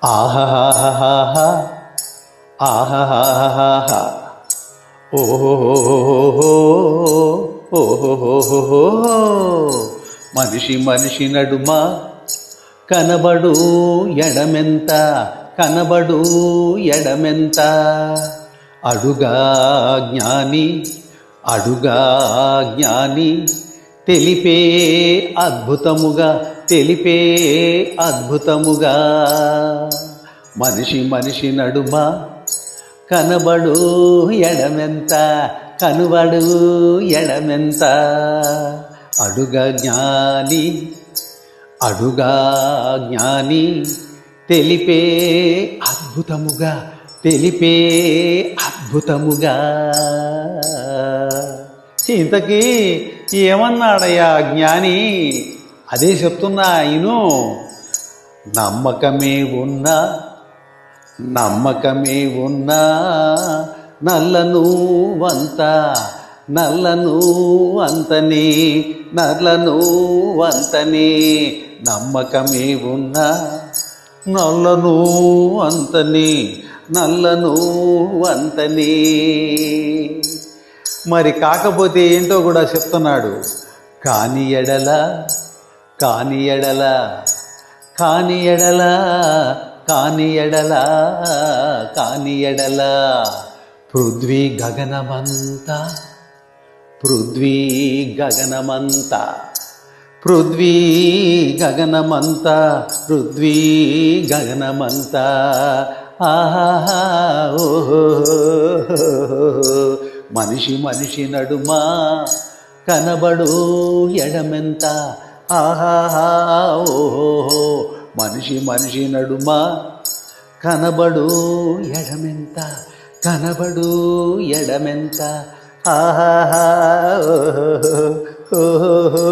ఆహాహాహా ఆహాహాహా ఓహో ఓహో మనిషి మనిషి నడుమ కనబడు ఎడమెంత కనబడు ఎడమెంత అడుగా జ్ఞాని అడుగా జ్ఞాని తెలిపే అద్భుతముగా తెలిపే అద్భుతముగా మనిషి మనిషి నడుమ కనబడు ఎడమెంత కనుబడు ఎడమెంత అడుగా జ్ఞాని అడుగా జ్ఞాని తెలిపే అద్భుతముగా తెలిపే అద్భుతముగా. ఇంతకీ ఏమన్నాడయ్యా జ్ఞాని? అదే చెప్తున్నా ఇను. నమ్మకమే ఉన్నా నమ్మకమే ఉన్నా నల్లను వంత నల్లను వంతని నల్లను వంతని నమ్మకమే ఉన్నా నల్లను వంతని నల్లను వంతని. మరి కాకపోతే ఏంటో కూడా చెప్తున్నాడు. కాని ఎడల కాని ఎడల కాని ఎడల కాని ఎడల కాని ఎడల పృథ్వీ గగనమంతా పృథ్వీ గగనమంతా పృథ్వీ గగనమంతా పృథ్వీ గగనమంతా ఆహా ఓహో మనిషి మనిషి నడుమ కనబడు ఎడమెంత ఆహా ఓహో మనిషి మనిషి నడుమ కనబడు ఎడమెంత కనబడు ఎడమెంత ఆహా ఓహో